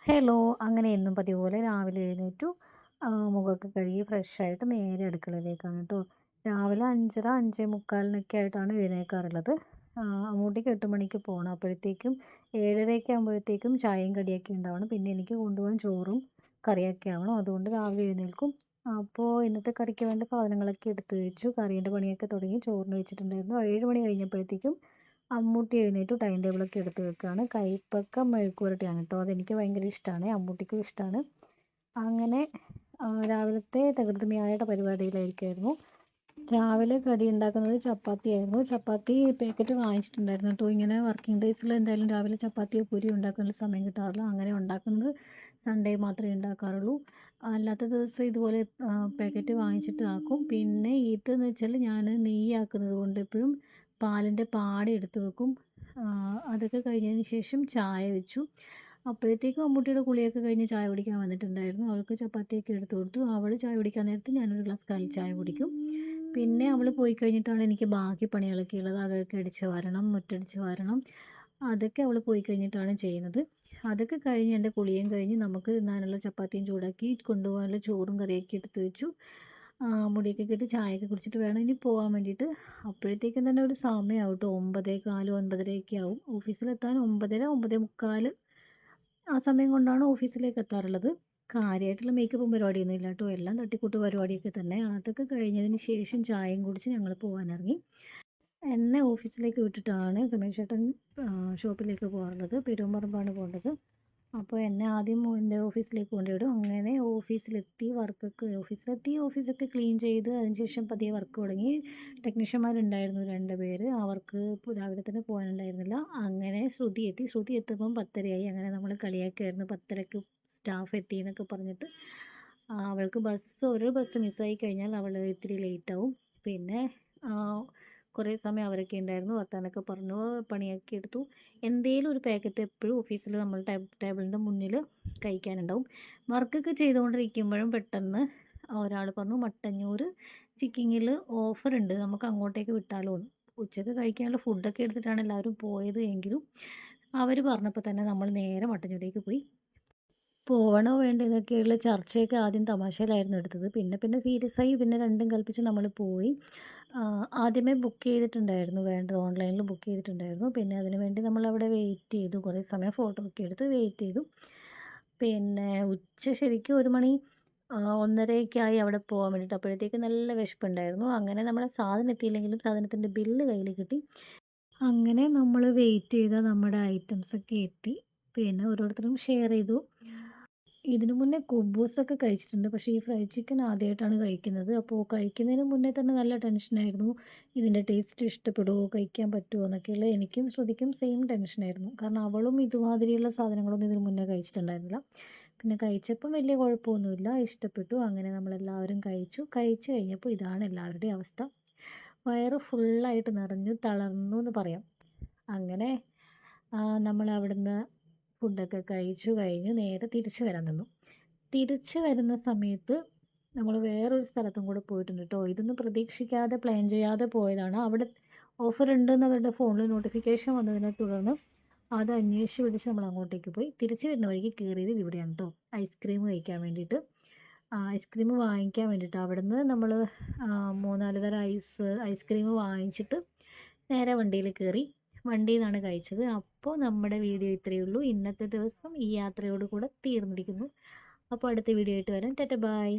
Hello! അങ്ങനെ എന്നും പതിവുപോലെ രാവിലെ എഴുന്നേറ്റു. മുഖമൊക്കെ കഴുകി ഫ്രഷായിട്ട് നേരെ അടുക്കളയിലേക്കാണ് ട്ടോ. രാവിലെ 5:30, 5:45 ആയിട്ടാണ് എഴുന്നേൽക്കാറുള്ളത്. അമ്മൂട്ടിക്ക് 8 മണിക്ക് പോണം. അപ്പോഴത്തേക്കും 7:30 ആകുമ്പോഴത്തേക്കും ചായയും കടിയൊക്കെ ഉണ്ടാവണം. പിന്നെ എനിക്ക് കൊണ്ടുപോകാൻ ചോറും കറിയൊക്കെ ആവണം. അതുകൊണ്ട് രാവിലെ എഴുന്നേൽക്കും. അപ്പോൾ ഇന്നത്തെ കറിക്ക് വേണ്ട സാധനങ്ങളൊക്കെ എടുത്ത് വെച്ചു. കറീൻ്റെ പണിയൊക്കെ തുടങ്ങി. ചോറിന് വെച്ചിട്ടുണ്ടായിരുന്നു. 7 മണി കഴിഞ്ഞപ്പോഴത്തേക്കും അമ്മൂട്ടി എഴുന്നേറ്റു. ടൈം ടേബിളൊക്കെ എടുത്ത് വെക്കുകയാണ്. കൈപ്പക്ക മെഴുക്കുവരട്ടിയാണ് കേട്ടോ. അതെനിക്ക് ഭയങ്കര ഇഷ്ടമാണ്. അമ്മൂട്ടിക്കും ഇഷ്ടമാണ്. അങ്ങനെ രാവിലത്തെ തകൃതിമയായിട്ട് പരിപാടിയിലായിരിക്കുമായിരുന്നു. രാവിലെ കടി ഉണ്ടാക്കുന്നത് ചപ്പാത്തിയായിരുന്നു. ചപ്പാത്തി പാക്കറ്റ് വാങ്ങിച്ചിട്ടുണ്ടായിരുന്നു കേട്ടോ. ഇങ്ങനെ വർക്കിംഗ് ഡേയ്സിൽ എന്തായാലും രാവിലെ ചപ്പാത്തിയോ പൂരിയോ ഉണ്ടാക്കാനുള്ള സമയം കിട്ടാറില്ല. അങ്ങനെ ഉണ്ടാക്കുന്നത് സൺഡേ മാത്രമേ ഉണ്ടാക്കാറുള്ളൂ. അല്ലാത്ത ദിവസം ഇതുപോലെ പാക്കറ്റ് വാങ്ങിച്ചിട്ട് ആക്കും. പിന്നെ ഇതെന്ന് വെച്ചാൽ ഞാൻ നെയ്യാക്കുന്നത് കൊണ്ട് എപ്പോഴും പാലിൻ്റെ പാട എടുത്ത് വെക്കും. അതൊക്കെ കഴിഞ്ഞതിന് ശേഷം ചായ വെച്ചു. അപ്പോഴത്തേക്കും അമ്മൂട്ടിയുടെ കുളിയൊക്കെ കഴിഞ്ഞ് ചായ കുടിക്കാൻ വന്നിട്ടുണ്ടായിരുന്നു. അവൾക്ക് ചപ്പാത്തിയൊക്കെ എടുത്ത് കൊടുത്തു. അവൾ ചായ കുടിക്കാൻ നേരത്ത് ഞാനൊരു ഗ്ലാസ് കാലി ചായ കുടിക്കും. പിന്നെ അവൾ പോയി കഴിഞ്ഞിട്ടാണ് എനിക്ക് ബാക്കി പണികളൊക്കെ ഉള്ളത്. അകമൊക്കെ അടിച്ച് വാരണം, മുറ്റടിച്ച് വാരണം. അതൊക്കെ അവൾ പോയി കഴിഞ്ഞിട്ടാണ് ചെയ്യുന്നത്. അതൊക്കെ കഴിഞ്ഞ് എൻ്റെ കുളിയും കഴിഞ്ഞ് നമുക്ക് തിന്നാനുള്ള ചപ്പാത്തിയും ചൂടാക്കി കൊണ്ടുപോകാനുള്ള ചോറും കറിയൊക്കെ എടുത്ത് വെച്ചു. മുടിയൊക്കെ കെട്ടി ചായയൊക്കെ കുടിച്ചിട്ട് വേണം ഇനി പോകാൻ വേണ്ടിയിട്ട്. അപ്പോഴത്തേക്കും തന്നെ ഒരു സമയമാവും ട്ടോ. 9:15, 9:30 ആവും. ഓഫീസിലെത്താൻ 9:30, 9:45 ആ സമയം കൊണ്ടാണ് ഓഫീസിലേക്ക് എത്താറുള്ളത്. കാര്യമായിട്ടുള്ള മേക്കപ്പും പരിപാടിയൊന്നും ഇല്ല കേട്ടോ. എല്ലാം തട്ടിക്കൂട്ട് പരിപാടിയൊക്കെ തന്നെ. അതൊക്കെ കഴിഞ്ഞതിന് ശേഷം ചായയും കുടിച്ച് ഞങ്ങൾ പോകാനിറങ്ങി. എന്നെ ഓഫീസിലേക്ക് വിട്ടിട്ടാണ് സുമേഷ് ചേട്ടൻ ഷോപ്പിലേക്ക് പോകാറുള്ളത്. പെരുമ്പറമ്പാണ് പോകേണ്ടത്. അപ്പോൾ എന്നെ ആദ്യം എൻ്റെ ഓഫീസിലേക്ക് കൊണ്ടുവിടും. അങ്ങനെ ഓഫീസിലെത്തി ഓഫീസൊക്കെ ക്ലീൻ ചെയ്ത് അതിന് ശേഷം പതിയെ വർക്ക് തുടങ്ങി. ടെക്നീഷ്യന്മാരുണ്ടായിരുന്നു 2 പേര്. അവർക്ക് രാവിലെ തന്നെ പോകാനുണ്ടായിരുന്നില്ല. അങ്ങനെ ശ്രുതി എത്തി. ശ്രുതി എത്തുമ്പം 10:30 ആയി. അങ്ങനെ നമ്മൾ കളിയാക്കുമായിരുന്നു 10:30ക്ക് സ്റ്റാഫ് എത്തി എന്നൊക്കെ പറഞ്ഞിട്ട്. അവൾക്ക് ഒരു ബസ് മിസ്സായി കഴിഞ്ഞാൽ അവൾ ഇത്തിരി ലേറ്റാവും. പിന്നെ കുറേ സമയം അവരൊക്കെ ഉണ്ടായിരുന്നു. വർത്താനമൊക്കെ പറഞ്ഞു പണിയൊക്കെ എടുത്തു. എന്തേലും ഒരു പാക്കറ്റ് എപ്പോഴും ഓഫീസിൽ നമ്മൾ ടേബിളിൻ്റെ മുന്നിൽ കഴിക്കാനുണ്ടാവും. വർക്കൊക്കെ ചെയ്തുകൊണ്ടിരിക്കുമ്പോഴും പെട്ടെന്ന് ഒരാൾ പറഞ്ഞു മട്ടന്നൂർ ചിക്കിങ്ങിൽ ഓഫറുണ്ട്, നമുക്ക് അങ്ങോട്ടേക്ക് വിട്ടാലോ എന്ന്. ഉച്ചയ്ക്ക് കഴിക്കാനുള്ള ഫുഡൊക്കെ എടുത്തിട്ടാണ് എല്ലാവരും പോയത് എങ്കിലും അവർ പറഞ്ഞപ്പോൾ തന്നെ നമ്മൾ നേരെ മട്ടന്നൂരേക്ക് പോയി. പോവണോ വേണ്ടോ എന്നൊക്കെയുള്ള ചർച്ചയൊക്കെ ആദ്യം തമാശയിലായിരുന്നു എടുത്തത്. പിന്നെ പിന്നെ സീരിയസ് ആയി. പിന്നെ രണ്ടും കൽപ്പിച്ച് നമ്മൾ പോയി. ആദ്യമേ ബുക്ക് ചെയ്തിട്ടുണ്ടായിരുന്നു, വേണ്ടത് ഓൺലൈനിൽ ബുക്ക് ചെയ്തിട്ടുണ്ടായിരുന്നു. പിന്നെ അതിന് വേണ്ടി നമ്മളവിടെ വെയിറ്റ് ചെയ്തു. കുറേ സമയം ഫോട്ടോ ഒക്കെ എടുത്ത് വെയിറ്റ് ചെയ്തു. പിന്നെ ശരിക്കും 1 മണി 1:30 ആയി അവിടെ പോകാൻ വേണ്ടിയിട്ട്. അപ്പോഴത്തേക്ക് നല്ല വിശപ്പുണ്ടായിരുന്നു. അങ്ങനെ നമ്മളെ സാധനം എത്തിയില്ലെങ്കിലും സാധനത്തിൻ്റെ ബില്ല് കയ്യിൽ കിട്ടി. അങ്ങനെ നമ്മൾ വെയിറ്റ് ചെയ്ത നമ്മുടെ ഐറ്റംസൊക്കെ എത്തി. പിന്നെ ഓരോരുത്തരും ഷെയർ ചെയ്തു. ഇതിനു മുന്നേ കുബൂസൊക്കെ കഴിച്ചിട്ടുണ്ട്. പക്ഷേ ഈ ഫ്രൈഡ് ചിക്കൻ ആദ്യമായിട്ടാണ് കഴിക്കുന്നത്. അപ്പോൾ കഴിക്കുന്നതിന് മുന്നേ തന്നെ നല്ല ടെൻഷനായിരുന്നു. ഇതിൻ്റെ ടേസ്റ്റ് ഇഷ്ടപ്പെടുമോ, കഴിക്കാൻ പറ്റുമോ എന്നൊക്കെയുള്ള. എനിക്കും ശ്രുതിക്കും സെയിം ടെൻഷനായിരുന്നു. കാരണം അവളും ഇതുമാതിരിയുള്ള സാധനങ്ങളൊന്നും ഇതിന് മുന്നേ കഴിച്ചിട്ടുണ്ടായിരുന്നില്ല. പിന്നെ കഴിച്ചപ്പം വലിയ കുഴപ്പമൊന്നുമില്ല, ഇഷ്ടപ്പെട്ടു. അങ്ങനെ നമ്മളെല്ലാവരും കഴിച്ചു. കഴിച്ച് കഴിഞ്ഞപ്പോൾ ഇതാണ് എല്ലാവരുടെയും അവസ്ഥ. വയറ് ഫുള്ളായിട്ട് നിറഞ്ഞു, തളർന്നു എന്ന് പറയാം. അങ്ങനെ നമ്മൾ അവിടുന്ന് ഫുഡൊക്കെ കഴിച്ചു കഴിഞ്ഞ് നേരെ തിരിച്ച് വരാൻ നിന്നു. തിരിച്ച് വരുന്ന സമയത്ത് നമ്മൾ വേറൊരു സ്ഥലത്തും കൂടെ പോയിട്ടുണ്ട് കേട്ടോ. ഇതൊന്നും പ്രതീക്ഷിക്കാതെ പ്ലാൻ ചെയ്യാതെ പോയതാണ്. അവിടെ ഓഫർ ഉണ്ടെന്ന് അവരുടെ ഫോണിൽ നോട്ടിഫിക്കേഷൻ വന്നതിനെ തുടർന്ന് അത് അന്വേഷിച്ച് പിടിച്ച് നമ്മൾ അങ്ങോട്ടേക്ക് പോയി. തിരിച്ച് വരുന്ന വഴിക്ക് കയറിയത് ഇവിടെയാണ് കേട്ടോ, ഐസ്ക്രീം കഴിക്കാൻ വേണ്ടിയിട്ട്. ഐസ്ക്രീം വാങ്ങിക്കാൻ വേണ്ടിയിട്ട് അവിടുന്ന് നമ്മൾ 3-4 തരം ഐസ്ക്രീം വാങ്ങിച്ചിട്ട് നേരെ വണ്ടിയിൽ കയറി. വണ്ടിയിൽ നിന്നാണ് കഴിച്ചത്. അപ്പോൾ നമ്മുടെ വീഡിയോ ഇത്രയേ ഉള്ളൂ. ഇന്നത്തെ ദിവസം ഈ യാത്രയോട് കൂടെ തീർന്നിരിക്കുന്നു. അപ്പോൾ അടുത്ത വീഡിയോ ആയിട്ട് വരാം. ടാറ്റ ബൈ.